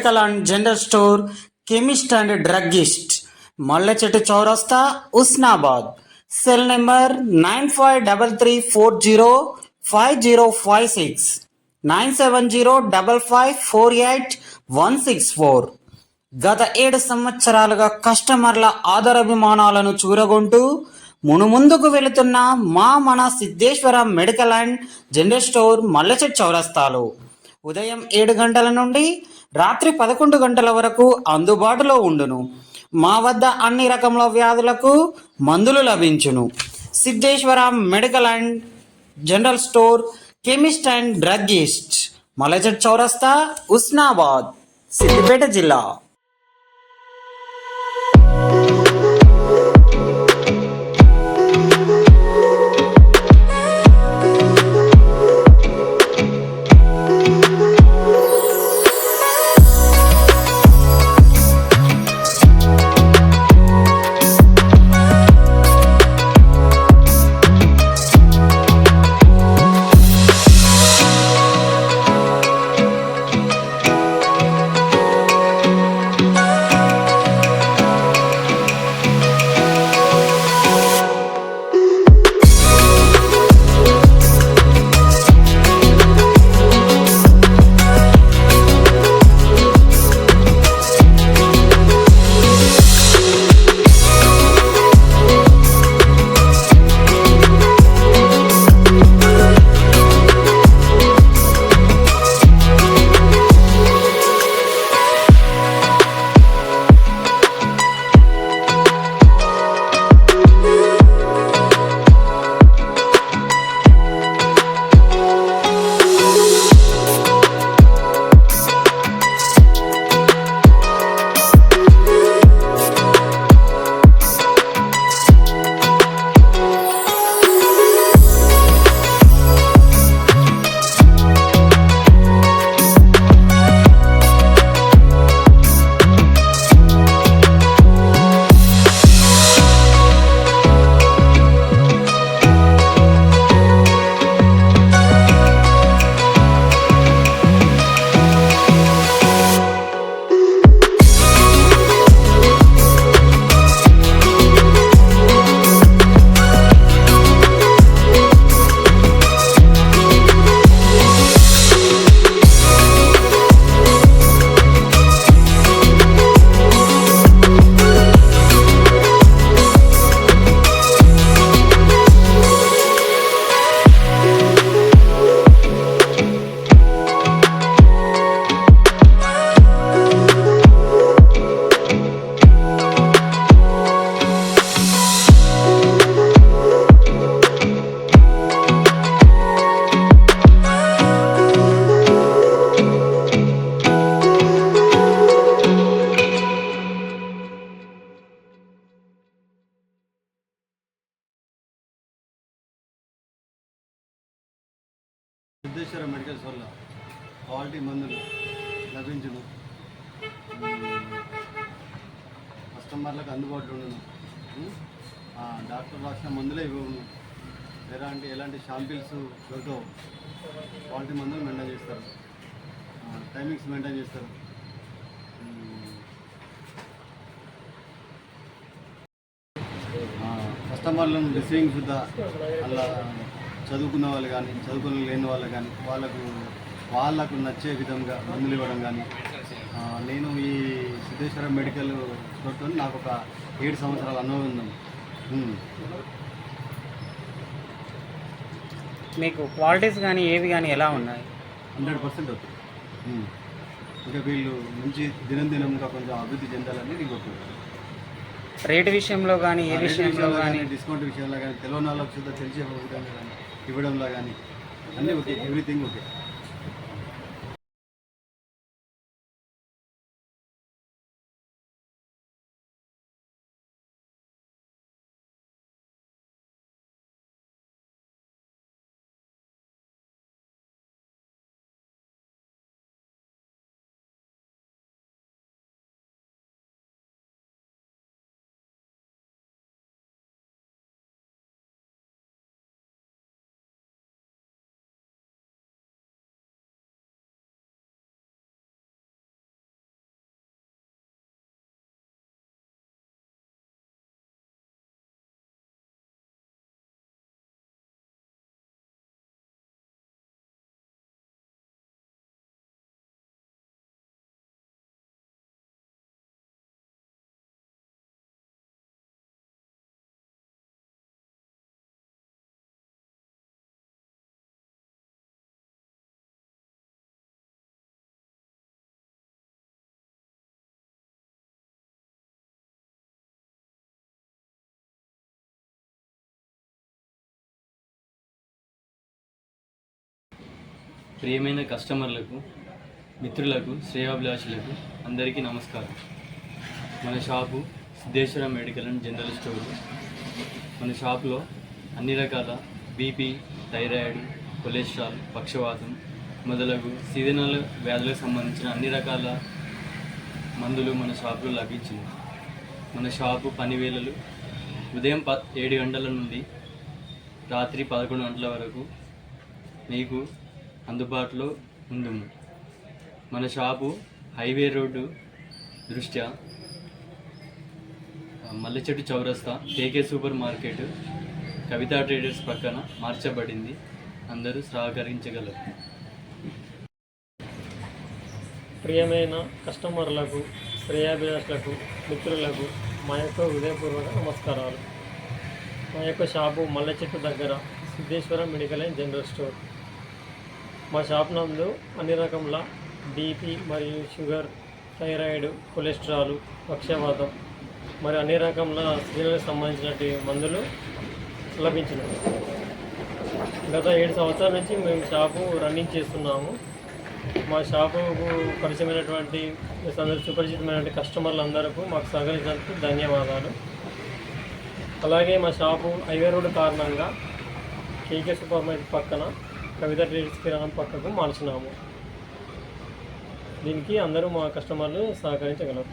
Medical and general store, chemist and druggist, Mallechettu చౌరస్తా, Husnabad. Cell number 9533405056, 9705548164. గత 7 సంవత్సరాలుగా కస్టమర్ల ఆదరాభిమానాలను చూరగొంటూ మునుముందుకు వెళుతున్న మన Siddheshwara medical and general store, Mallechettu చౌరస్తాలో ఉదయం 7 గంటల నుండి రాత్రి 11 గంటల వరకు అందుబాటులో ఉండును. మా వద్ద అన్ని రకముల వ్యాధులకు మందులు లభించును. Siddheshwara medical and general store, chemist and druggist, Mallechettu చౌరస్తా, ఉస్నాబాద్, సిద్దిపేట జిల్లా. సిద్ధేశ్వర మెడికల్స్ వల్ల క్వాలిటీ మందులు లభించును, కస్టమర్లకు అందుబాటులో ఉండను, డాక్టర్ రాసిన మందులే ఇవ్వను, ఎలాంటి షాంపిల్స్ దొరకవు. క్వాలిటీ మందులు మెయింటైన్ చేస్తారు, టైమింగ్స్ మెయింటైన్ చేస్తారు. కస్టమర్లను రిసీవింగ్ సుద్ధా అలా చదువుకున్న వాళ్ళు కానీ చదువుకుని లేని వాళ్ళు కానీ వాళ్ళకు నచ్చే విధంగా మందులు ఇవ్వడం కానీ. నేను ఈ సిద్ధేశ్వర మెడికల్ స్టోర్తో నాకు ఒక 7 సంవత్సరాల అనుభవం ఉంది. మీకు క్వాలిటీస్ కానీ ఏవి కానీ ఎలా ఉన్నాయి? 100% అవుతుంది. ఇంకా వీళ్ళు మంచి దినంగా కొంచెం అభివృద్ధి చెందాలని నేను కోరుకుంటున్నాను. రేటు విషయంలో కానీ ఏ విషయంలో కానీ, డిస్కౌంట్ విషయంలో కానీ, తెలియని వాళ్ళకి చూద్దా తెలిసే విధంగా కానీ ఇవ్వడంలో కానీ అన్నీ ఓకే, ఎవ్రీథింగ్ ఓకే. ప్రియమైన కస్టమర్లకు, మిత్రులకు, శ్రేయాభిలాషులకు అందరికీ నమస్కారం. మన shop Siddheshwara medical and general store. మన షాపులో అన్ని రకాల బీపీ, థైరాయిడ్, కొలెస్ట్రాల్, పక్షవాతం మొదలగు సీజనల్ వ్యాధులకు సంబంధించిన అన్ని రకాల మందులు మన షాపులో లభించింది. మన షాపు పని వేళలు ఉదయం 7 గంటల నుండి రాత్రి 11 గంటల వరకు మీకు అందుబాటులో ఉందుము. మన షాపు హైవే రోడ్డు దృష్ట్యా మల్లెచెట్టు చౌరస్తా, కేకే సూపర్ మార్కెట్, కవితా ట్రేడర్స్ పక్కన మార్చబడింది. అందరూ సహకరించగలరు. ప్రియమైన కస్టమర్లకు, శ్రేయాభిలాషులకు, మిత్రులకు మా యొక్క హృదయపూర్వక నమస్కారాలు. మా యొక్క షాపు మల్లెచెట్టు దగ్గర Siddheshwara medical and general store. మా షాప్ నందు అన్ని రకముల బీపీ మరియు షుగర్, థైరాయిడ్, కొలెస్ట్రాల్, పక్షవాతం మరియు అన్ని రకముల స్త్రీలకు సంబంధించినటువంటి మందులు లభించినవి. గత 7 సంవత్సరాల నుంచి మేము షాపు రన్నింగ్ చేస్తున్నాము. మా షాపుకు పరిచయమైనటువంటి సుపరిచితమైనటువంటి కస్టమర్లందరికీ మాకు సహకరించినందుకు ధన్యవాదాలు. అలాగే మా షాపు హైవే రోడ్డు కారణంగా కేకే సూపర్ మార్కెట్ పక్కన కవితా ట్రేడర్స్ కిరాణం పక్కకు మార్చినాము. దీనికి అందరూ మా కస్టమర్లు సహకరించగలరు.